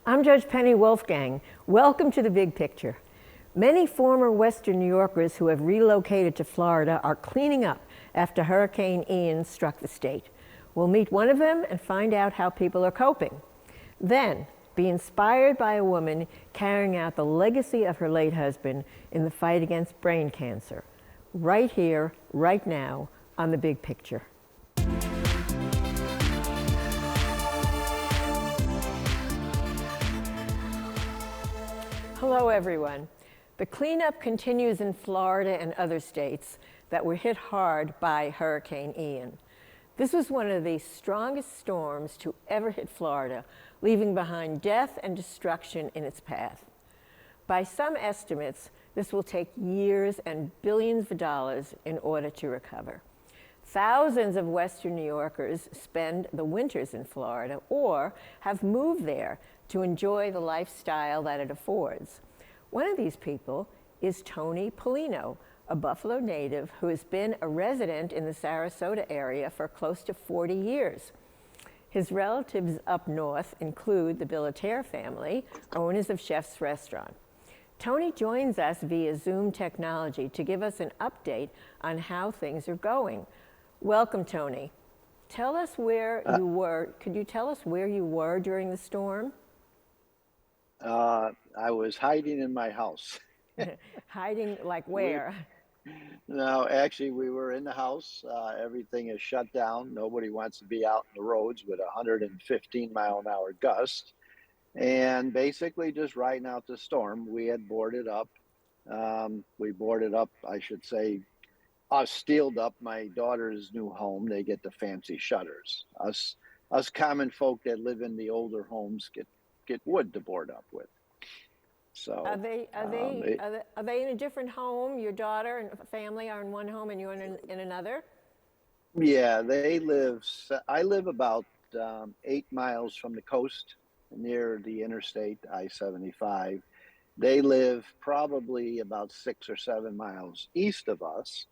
I'm Judge Penny Wolfgang. Welcome to the Big Picture. Many former Western New Yorkers who have relocated to Florida are cleaning up after Hurricane Ian struck the state. We'll meet one of them and find out how people are coping. Then, be inspired by a woman carrying out the legacy of her late husband in the fight against brain cancer. Right here, right now, on the Big Picture. Hello, everyone. The cleanup continues in Florida and other states that were hit hard by Hurricane Ian. This was one of the strongest storms to ever hit Florida, leaving behind death and destruction in its path. By some estimates, this will take years and billions of dollars in order to recover. Thousands of Western New Yorkers spend the winters in Florida or have moved there to enjoy the lifestyle that it affords. One of these people is Tony Polino, a Buffalo native who has been a resident in the Sarasota area for close to 40 years. His relatives up north include the Billataire family, owners of Chef's Restaurant. Tony joins us via Zoom technology to give us an update on how things are going. Welcome, Tony. Tell us where you were. Could you tell us where you were during the storm? I was hiding in my house. Hiding like where? No, actually, we were in the house. Everything is shut down. Nobody wants to be out in the roads with 115-mile-an-hour gust. And basically just riding out the storm. We had boarded up. We boarded up, I should say, steeled up my daughter's new home. They get the fancy shutters. Us common folk that live in the older homes get wood to board up with. So are they in a different home? Your daughter and family are in one home and you're in another? Yeah, I live about 8 miles from the coast near the interstate, I-75. They live probably about 6 or 7 miles east of us,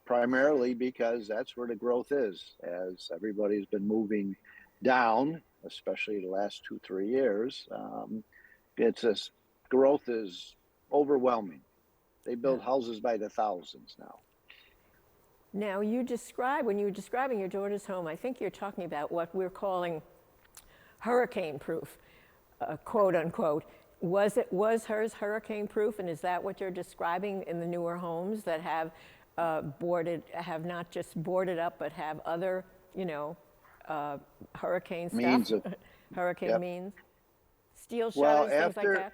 primarily because that's where the growth is, as everybody's been moving down, especially the last 2-3 years. Growth is overwhelming. They build houses by the thousands now. Now, when you were describing your daughter's home, I think you're talking about what we're calling hurricane-proof, quote unquote. Was hers hurricane-proof, and is that what you're describing in the newer homes that have not just boarded up, but have other, hurricane stuff? Hurricane means? Steel shutters, things like that?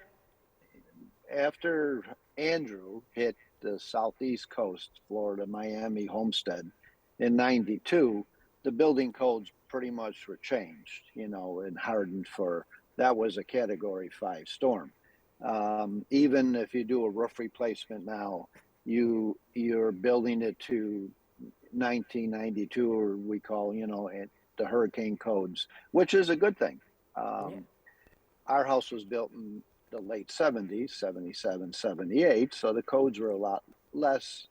After Andrew hit the southeast coast, Florida, Miami, Homestead, in '92, the building codes pretty much were changed, and hardened that was a Category 5 storm. Even if you do a roof replacement now, you're building it to 1992, or we call, the hurricane codes, which is a good thing. Our house was built in the late 70s, 77, 78, so the codes were a lot less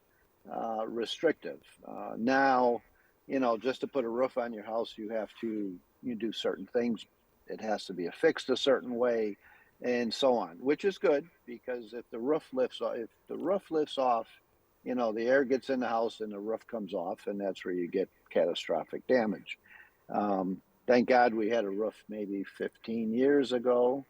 restrictive. Now, just to put a roof on your house, you do certain things. It has to be affixed a certain way, and so on, which is good, because if the roof lifts off, the air gets in the house and the roof comes off, and that's where you get catastrophic damage. Thank God we had a roof maybe 15 years ago.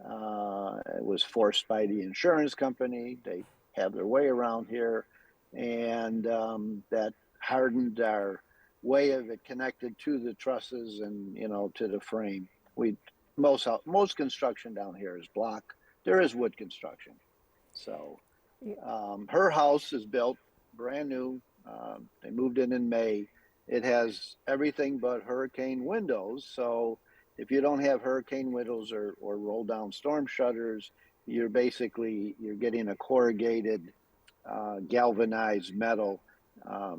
It was forced by the insurance company. They have their way around here, and that hardened our way of it connected to the trusses and to the frame. Most construction down here is block. There is wood construction. So her house is built brand new. They moved in May. It has everything but hurricane windows. So if you don't have hurricane windows or roll down storm shutters, you're getting a corrugated, galvanized metal.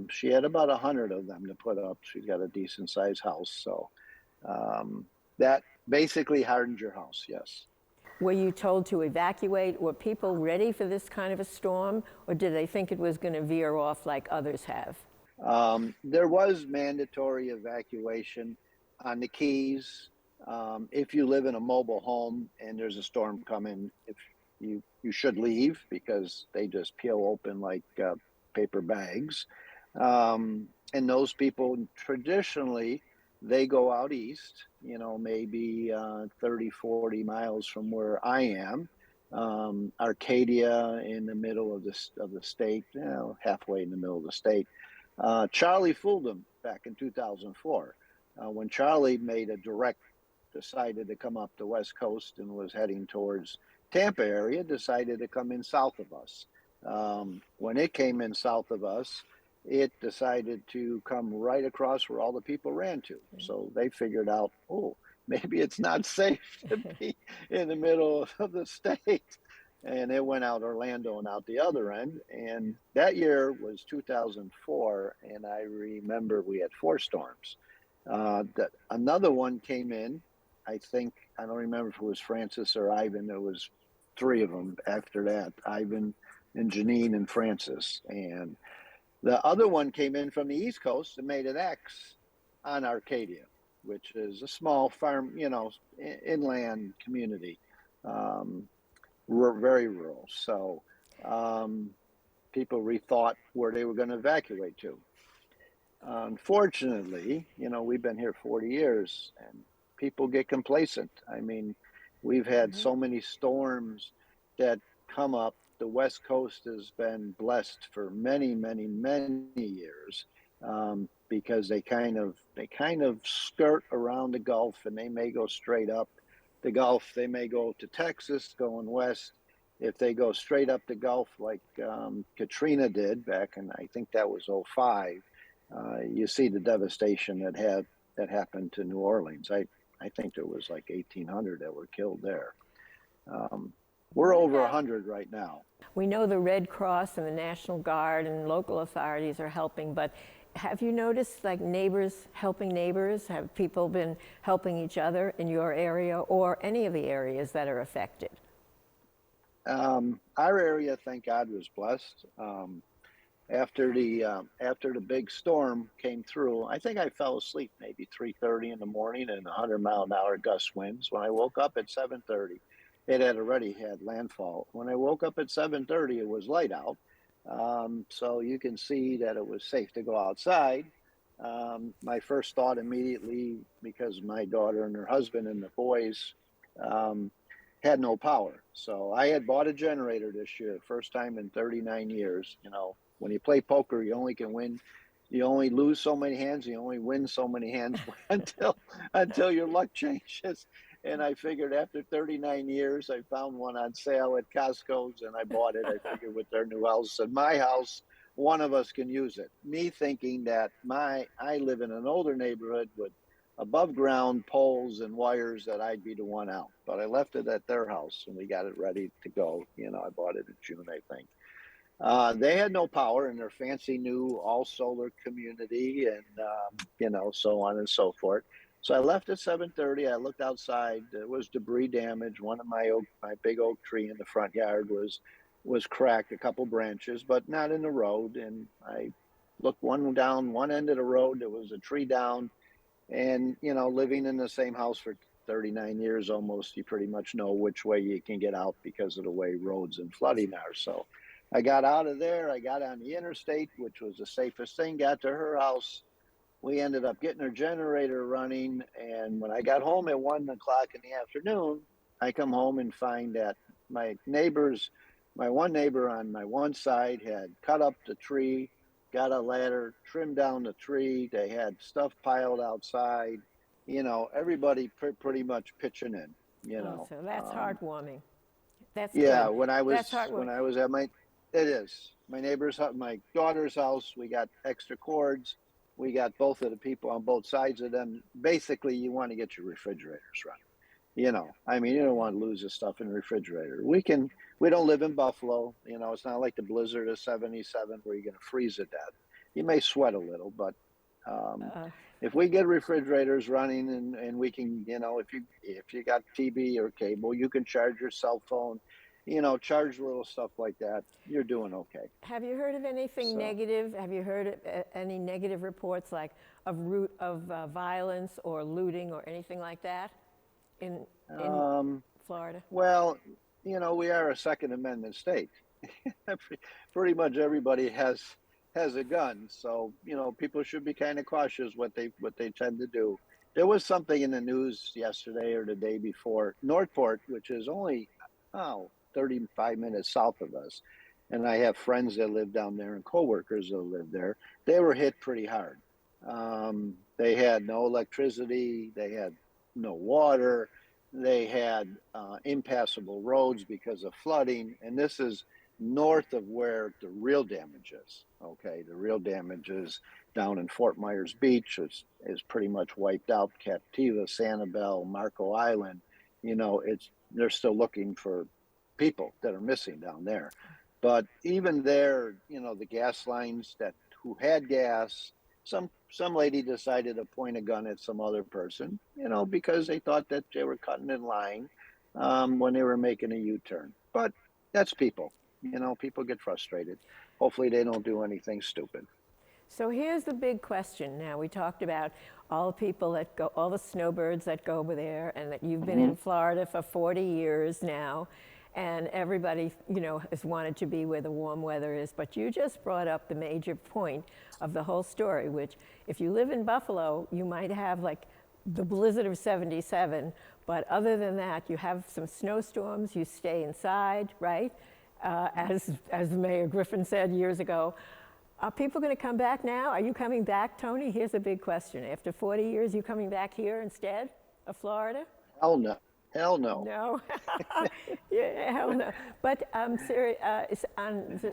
She had about 100 of them to put up. She's got a decent sized house. So that basically hardened your house, yes. Were you told to evacuate? Were people ready for this kind of a storm, or did they think it was going to veer off like others have? There was mandatory evacuation on the Keys, If you live in a mobile home and there's a storm coming, if you should leave because they just peel open like paper bags. And those people traditionally they go out east, maybe 30, 40 miles from where I am. Arcadia in the middle of the state, halfway in the middle of the state. Charlie fooled them back in 2004 when Charlie made a direct decided to come up the west coast and was heading towards Tampa area, decided to come in south of us. When it came in south of us, it decided to come right across where all the people ran to. So they figured out, oh, maybe it's not safe to be in the middle of the state. And it went out Orlando and out the other end. And that year was 2004. And I remember we had 4 storms. Another one came in. I think, I don't remember if it was Francis or Ivan. There was 3 of them after that, Ivan and Janine and Francis. And the other one came in from the East Coast and made an X on Arcadia, which is a small farm, inland community, very rural. So people rethought where they were going to evacuate to. Unfortunately, we've been here 40 years and people get complacent. I mean, we've had so many storms that come up. The West Coast has been blessed for many, many, many years because they kind of skirt around the Gulf and they may go straight up the Gulf. They may go to Texas going west. If they go straight up the Gulf like Katrina did back in, I think that was '05, you see the devastation that happened to New Orleans. I think there was like 1,800 that were killed there. We're over 100 right now. We know the Red Cross and the National Guard and local authorities are helping, but have you noticed like neighbors helping neighbors? Have people been helping each other in your area or any of the areas that are affected? Our area, thank God, was blessed. After the big storm came through, I think I fell asleep maybe 3:30 in the morning and 100-mile-an-hour gust winds. When I woke up at 7:30, it had already had landfall. When I woke up at 7:30, it was light out, so you can see that it was safe to go outside. My first thought immediately, because my daughter and her husband and the boys had no power, so I had bought a generator this year, first time in 39 years. When you play poker, you only can win. You only lose so many hands. You only win so many hands until your luck changes. And I figured after 39 years, I found one on sale at Costco's and I bought it. I figured with their new house and my house, one of us can use it. Me thinking that I live in an older neighborhood with above ground poles and wires that I'd be the one out. But I left it at their house and we got it ready to go. I bought it in June, I think. They had no power in their fancy new all solar community and, so on and so forth. So I left at 7:30. I looked outside. There was debris damage. One of my big oak tree in the front yard was cracked, a couple branches, but not in the road. And I looked down one end of the road. There was a tree down. And, living in the same house for 39 years almost, you pretty much know which way you can get out because of the way roads and flooding are. So I got out of there. I got on the interstate, which was the safest thing, got to her house. We ended up getting her generator running. And when I got home at 1 o'clock in the afternoon, I come home and find that my one neighbor on my one side had cut up the tree, got a ladder, trimmed down the tree. They had stuff piled outside. Everybody pretty much pitching in. So that's heartwarming. That's yeah. good. When I was That's heartwarming. at it is my my daughter's house. We got extra cords. We got both of the people on both sides of them. Basically, you want to get your refrigerators running. I mean, you don't want to lose the stuff in the refrigerator. We don't live in Buffalo. It's not like the blizzard of 77 where you're going to freeze to death. You may sweat a little, but if we get refrigerators running and we can, if you got TV or cable, you can charge your cell phone, charge little stuff like that. You're doing okay. Have you heard of anything negative? Have you heard of any negative reports like of violence or looting or anything like that? in Florida? Well, we are a Second Amendment state. Pretty much everybody has a gun, so people should be kind of cautious what they tend to do. There was something in the news yesterday or the day before. Northport, which is only 35 minutes south of us, and I have friends that live down there and coworkers that live there. They were hit pretty hard. They had no electricity, they had no water, they had impassable roads because of flooding, and this is north of where the real damage is. Okay, the real damage is down in Fort Myers Beach. Is pretty much wiped out. Captiva, Sanibel, Marco Island. They're still looking for people that are missing down there. But even there, the gas lines who had gas, some lady decided to point a gun at some other person, because they thought that they were cutting in line when they were making a U-turn. But that's people. People get frustrated. Hopefully they don't do anything stupid. So here's the big question now. We talked about all the people that go, all the snowbirds that go over there, and that you've been in Florida for 40 years now, and everybody, has wanted to be where the warm weather is. But you just brought up the major point of the whole story, which if you live in Buffalo, you might have like the blizzard of 77, but other than that, you have some snowstorms, you stay inside, right? As Mayor Griffin said years ago. Are people going to come back now? Are you coming back, Tony? Here's a big question. After 40 years, you coming back here instead of Florida? Hell no. Hell no. No? Yeah, hell no. But on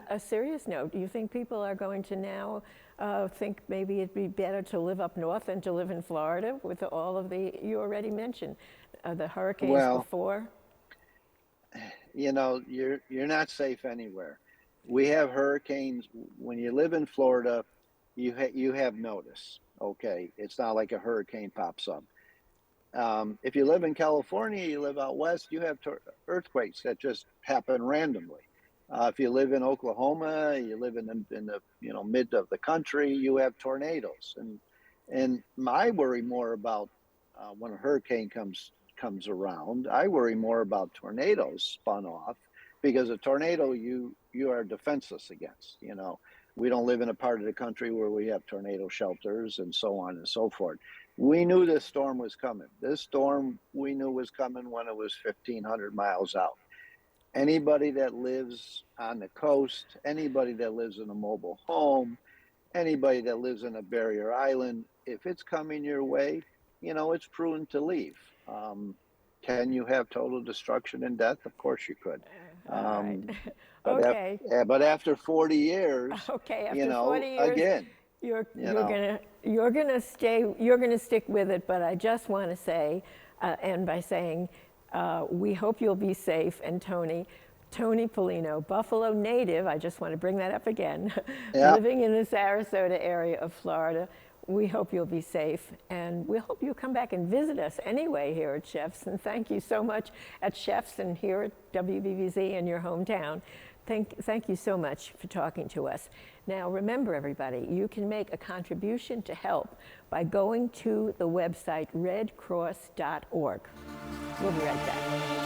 a serious note, do you think people are going to now think maybe it'd be better to live up north than to live in Florida with all of you already mentioned, the hurricanes before? You're not safe anywhere. We have hurricanes. When you live in Florida, you have notice. Okay, it's not like a hurricane pops up. If you live in California, you live out west, you have earthquakes that just happen randomly. If you live in Oklahoma, you live in the mid of the country, you have tornadoes. And I worry more about when a hurricane comes around. I worry more about tornadoes spun off, because a tornado you are defenseless against. We don't live in a part of the country where we have tornado shelters and so on and so forth. We knew this storm was coming. This storm we knew was coming when it was 1,500 miles out. Anybody that lives on the coast, anybody that lives in a mobile home, anybody that lives in a barrier island, if it's coming your way, it's prudent to leave. Can you have total destruction and death? Of course you could. Right. But Okay. but after 40 years, okay, after 40 years, again, you're gonna stick with it. But I just want to say, end by saying, we hope you'll be safe. And Tony Polino, Buffalo native, I just want to bring that up again, living in the Sarasota area of Florida. We hope you'll be safe, and we hope you'll come back and visit us anyway here at Chefs. And thank you so much at Chefs and here at WBBZ in your hometown. Thank you so much for talking to us. Now remember, everybody, you can make a contribution to help by going to the website redcross.org. We'll be right back.